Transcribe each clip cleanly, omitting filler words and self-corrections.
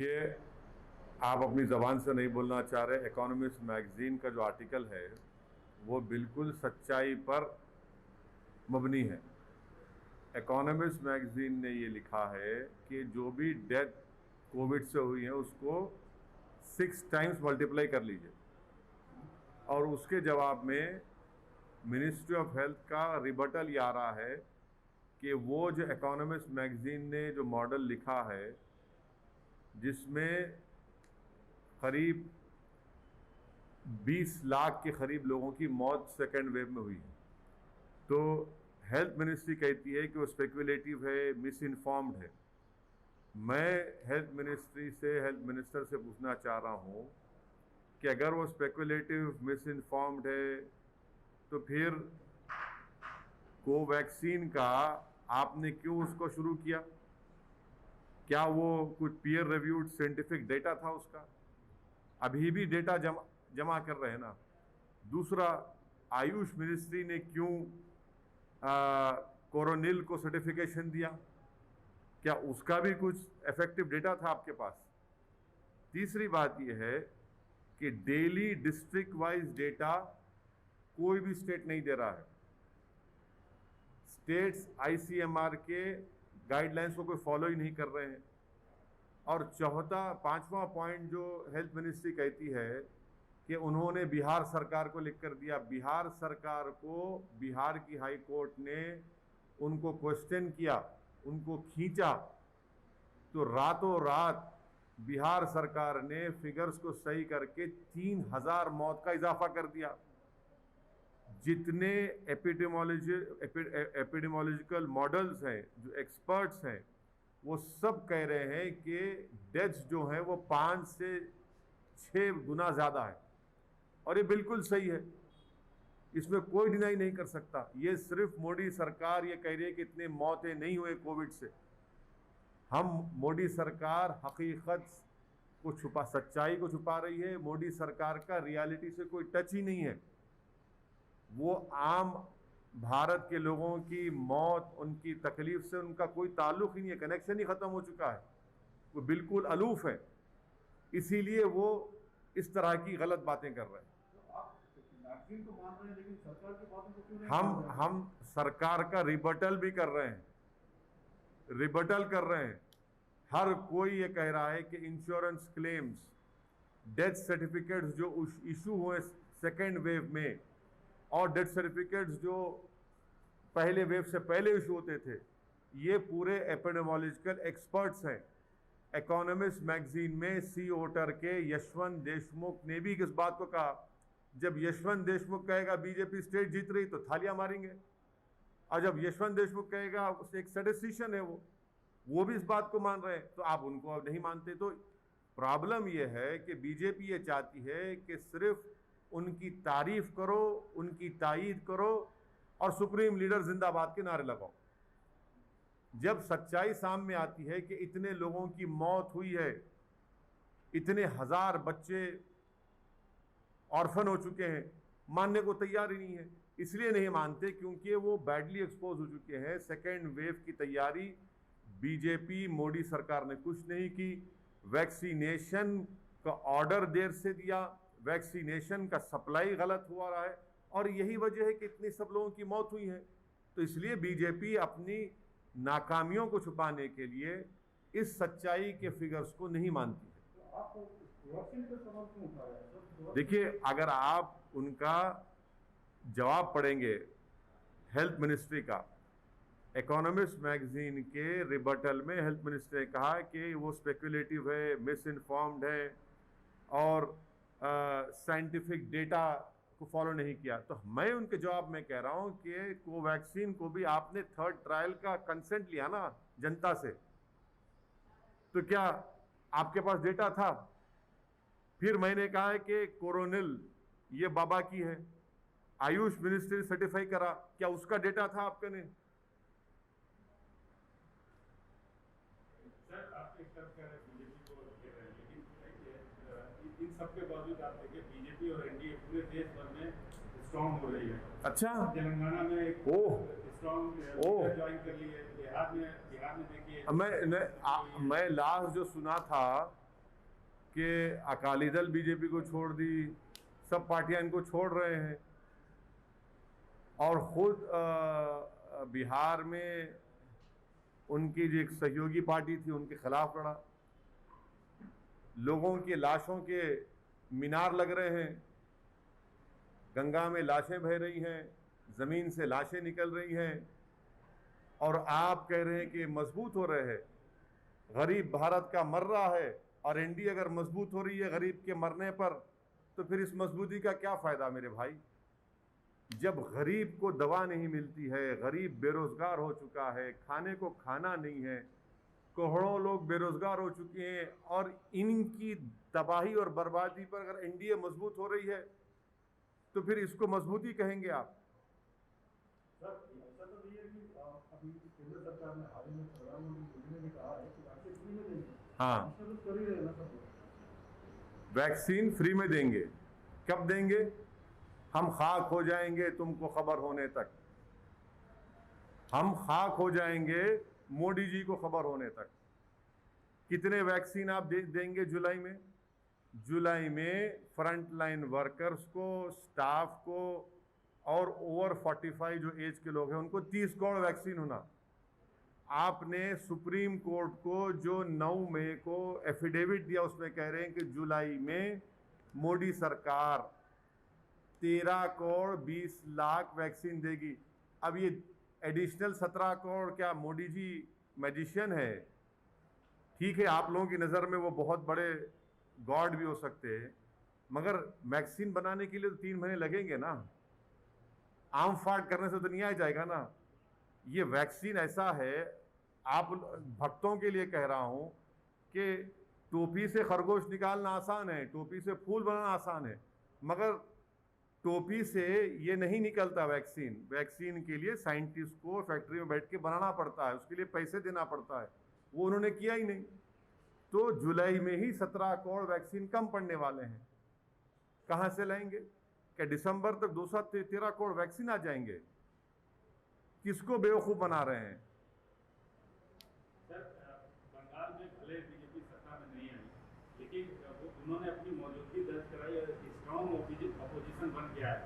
देखिए, आप अपनी ज़बान से नहीं बोलना चाह रहे। इकोनॉमिस्ट मैगज़ीन का जो आर्टिकल है वो बिल्कुल सच्चाई पर मबनी है। इकोनॉमिस्ट मैगज़ीन ने ये लिखा है कि जो भी डेथ कोविड से हुई है उसको 6 टाइम्स मल्टीप्लाई कर लीजिए, और उसके जवाब में मिनिस्ट्री ऑफ हेल्थ का रिबटल ये आ रहा है कि वो जो इकोनॉमिस्ट मैगज़ीन ने जो मॉडल लिखा है जिसमें करीब 20 लाख के करीब लोगों की मौत सेकेंड वेव में हुई है, तो हेल्थ मिनिस्ट्री कहती है कि वो स्पेकुलेटिव है, मिस इन्फॉर्म्ड है। मैं हेल्थ मिनिस्टर से पूछना चाह रहा हूँ कि अगर वो स्पेकुलेटिव, मिस इन्फॉर्म्ड है तो फिर कोवैक्सीन का आपने क्यों उसको शुरू किया? क्या वो कुछ पीयर रिव्यूड साइंटिफिक डेटा था उसका? अभी भी डेटा जमा कर रहे हैं ना। दूसरा, आयुष मिनिस्ट्री ने क्यों कोरोनिल को सर्टिफिकेशन दिया? क्या उसका भी कुछ इफेक्टिव डेटा था आपके पास? तीसरी बात यह है कि डेली डिस्ट्रिक्ट वाइज डेटा कोई भी स्टेट नहीं दे रहा है। स्टेट्स आईसीएमआर के गाइडलाइंस को कोई फॉलो ही नहीं कर रहे हैं। और पांचवा पॉइंट जो हेल्थ मिनिस्ट्री कहती है कि उन्होंने बिहार सरकार को लिख कर दिया। बिहार सरकार को बिहार की हाई कोर्ट ने उनको क्वेश्चन किया, उनको खींचा, तो रातों रात बिहार सरकार ने फिगर्स को सही करके 3000 मौत का इजाफा कर दिया। जितने एपिडेमोलॉजिकल मॉडल्स हैं, जो एक्सपर्ट्स हैं, वो सब कह रहे हैं कि डेथ्स जो हैं वो 5 से 6 गुना ज़्यादा है। और ये बिल्कुल सही है, इसमें कोई डिनाई नहीं कर सकता। ये सिर्फ मोदी सरकार ये कह रही है कि इतने मौतें नहीं हुए कोविड से। मोदी सरकार हकीकत को सच्चाई को छुपा रही है। मोदी सरकार का रियलिटी से कोई टच ही नहीं है। वो आम भारत के लोगों की मौत, उनकी तकलीफ से उनका कोई ताल्लुक ही नहीं है, कनेक्शन ही खत्म हो चुका है। वो बिल्कुल अलूफ है, इसीलिए वो इस तरह की गलत बातें कर रहे हैं। तो मान रहे हैं, लेकिन सरकार की बातों को क्यों नहीं हम सरकार का रिबटल भी कर रहे हैं, रिबटल कर रहे हैं। हर कोई ये कह रहा है कि इंश्योरेंस क्लेम्स, डेथ सर्टिफिकेट्स जो इशू हुए सेकेंड वेव में, और डेथ सर्टिफिकेट्स जो पहले वेव से पहले इशू होते थे, ये पूरे एपिडेमोलॉजिकल एक्सपर्ट्स हैं। इकोनॉमिस्ट मैगजीन में सी वोटर के यशवंत देशमुख ने भी किस बात को कहा, जब यशवंत देशमुख कहेगा बीजेपी स्टेट जीत रही तो थालियां मारेंगे, और जब यशवंत देशमुख कहेगा उससे एक स्टैटिस्टिशियन है वो भी इस बात को मान रहे हैं, तो आप उनको अब नहीं मानते। तो प्रॉब्लम यह है कि बीजेपी ये चाहती है कि सिर्फ उनकी तारीफ करो, उनकी तायीद करो और सुप्रीम लीडर जिंदाबाद के नारे लगाओ। जब सच्चाई सामने आती है कि इतने लोगों की मौत हुई है, इतने हजार बच्चे ऑर्फन हो चुके हैं, मानने को तैयार ही नहीं है। इसलिए नहीं मानते क्योंकि वो बैडली एक्सपोज हो चुके हैं। सेकेंड वेव की तैयारी बीजेपी मोदी सरकार ने कुछ नहीं की। वैक्सीनेशन का ऑर्डर देर से दिया, वैक्सीनेशन का सप्लाई गलत हुआ रहा है, और यही वजह है कि इतनी सब लोगों की मौत हुई है। तो इसलिए बीजेपी अपनी नाकामियों को छुपाने के लिए इस सच्चाई के फिगर्स को नहीं मानती है। देखिए, अगर आप उनका जवाब पढ़ेंगे हेल्थ मिनिस्ट्री का, इकोनॉमिस्ट मैगजीन के रिबटल में हेल्थ मिनिस्ट्री ने कहा कि वो स्पेकुलेटिव है, मिस इन्फॉर्म्ड है और साइंटिफिक डेटा को फॉलो नहीं किया। तो मैं उनके जवाब में कह रहा हूं कि कोवैक्सीन को भी आपने 3rd ट्रायल का कंसेंट लिया ना जनता से, तो क्या आपके पास डेटा था? फिर मैंने कहा है कि कोरोनिल ये बाबा की है, आयुष मिनिस्ट्री ने सर्टिफाई करा, क्या उसका डेटा था आपके? ने सर, आप एक तरफ कह रहे हैं बीजेपी को घेर रहे हैं, लेकिन इन सबके बावजूद आप देखिए बीजेपी और एनडीए पूरे देश भर में स्ट्रांग हो रही है। अच्छा, तेलंगाना में एक स्ट्रांग ज्वाइन कर ली है, बिहार में देखिए। मैं लास्ट जो सुना था कि अकाली दल बीजेपी को छोड़ दी, सब पार्टियां इनको छोड़ रहे हैं, और खुद बिहार में उनकी जो एक सहयोगी पार्टी थी उनके खिलाफ लड़ा। लोगों की लाशों के मीनार लग रहे हैं, गंगा में लाशें बह रही हैं, ज़मीन से लाशें निकल रही हैं, और आप कह रहे हैं कि मजबूत हो रहे हैं। गरीब भारत का मर रहा है, और एनडीए अगर मजबूत हो रही है गरीब के मरने पर, तो फिर इस मजबूती का क्या फ़ायदा मेरे भाई? जब गरीब को दवा नहीं मिलती है, गरीब बेरोज़गार हो चुका है, खाने को खाना नहीं है, करोड़ों लोग बेरोज़गार हो चुके हैं, और इनकी तबाही और बर्बादी पर अगर एनडीए मजबूत हो रही है तो फिर इसको मजबूती कहेंगे आप? सर, ऐसा तो नहीं है कि अभी केंद्र सरकार ने हाल ही में प्रधानमंत्री मोदी ने भी कहा है कि वैक्सीन फ्री में देंगे। हाँ, तो कर ही रहे ना सब। वैक्सीन फ्री में देंगे। कब देंगे? हम खाक हो जाएंगे तुमको खबर होने तक। हम खाक हो जाएंगे मोदी जी को खबर होने तक। कितने वैक्सीन आप देंगे जुलाई में? जुलाई में फ्रंट लाइन वर्कर्स को, स्टाफ को, और ओवर 45 जो एज के लोग हैं उनको 30 करोड़ वैक्सीन होना। आपने सुप्रीम कोर्ट को जो 9 मई को एफिडेविट दिया उसमें कह रहे हैं कि जुलाई में मोदी सरकार 13 करोड़ 20 लाख वैक्सीन देगी। अब ये एडिशनल 17 करोड़ क्या मोदी जी मैजिशियन है? ठीक है, आप लोगों की नज़र में वो बहुत बड़े गॉड भी हो सकते हैं, मगर वैक्सीन बनाने के लिए तो 3 महीने लगेंगे ना। आम फाट करने से तो नहीं आ जाएगा ना। ये वैक्सीन ऐसा है, आप भक्तों के लिए कह रहा हूँ कि टोपी से खरगोश निकालना आसान है, टोपी से फूल बनाना आसान है, मगर टोपी से ये नहीं निकलता वैक्सीन। वैक्सीन के लिए साइंटिस्ट को फैक्ट्री में बैठ के बनाना पड़ता है, उसके लिए पैसे देना पड़ता है, वो उन्होंने किया ही नहीं। तो जुलाई में ही 17 करोड़ वैक्सीन कम पड़ने वाले हैं। कहाँ से लाएंगे? क्या दिसंबर तक 213 करोड़ वैक्सीन आ जाएंगे? किसको बेवकूफ़ बना रहे हैं? सर, बंगाल में भले बीजेपी सत्ता में नहीं आई, लेकिन उन्होंने अपनी मौजूदगी दर्ज कराई और स्ट्रॉन्ग अपोजिशन बन गया है।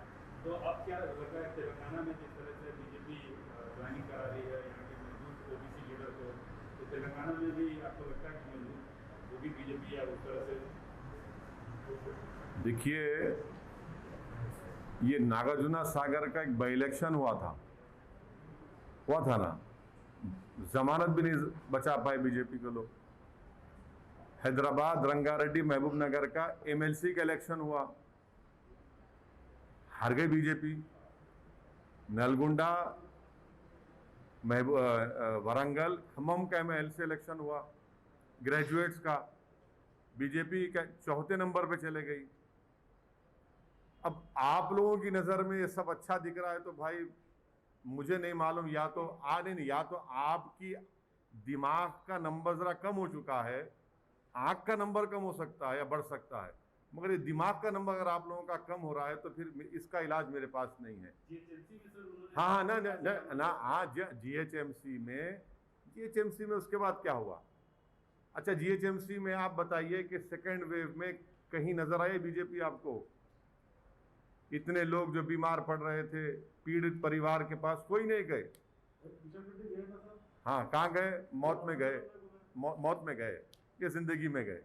तो अब क्या लग रहा है तेलंगाना में जिस तरह से बीजेपी ज्वाइनिंग करा रही है यहाँ के मजबूत ओबीसी लीडर को, तो तेलंगाना में भी आपको लगता है कि मजबूत वो भी बीजेपी है उस तरह से? देखिए, ये नागार्जुना सागर का एक बाई इलेक्शन हुआ था ना, जमानत भी नहीं बचा पाए बीजेपी के लोग। हैदराबाद रंगारेड्डी महबूब नगर का एमएलसी का इलेक्शन हुआ, हार गई बीजेपी। नलगुंडा, वरंगल, खम्मम का एमएलसी इलेक्शन हुआ ग्रेजुएट्स का, बीजेपी का 4थे नंबर पे चले गई। अब आप लोगों की नज़र में ये सब अच्छा दिख रहा है तो भाई मुझे नहीं मालूम, या तो या तो आपकी दिमाग का नंबर ज़रा कम हो चुका है, आँख का नंबर कम हो सकता है या बढ़ सकता है, मगर ये दिमाग का नंबर अगर आप लोगों का कम हो रहा है तो फिर इसका इलाज मेरे पास नहीं है। हाँ, ना आज जीएचएमसी में उसके बाद क्या हुआ? अच्छा, जीएचएमसी में आप बताइए कि सेकेंड वेव में कहीं नजर आए बीजेपी आपको? इतने लोग जो बीमार पड़ रहे थे, पीड़ित परिवार के पास कोई नहीं गए। हाँ, कहाँ गए? मौत में गए, मौत में गए, ये जिंदगी में गए।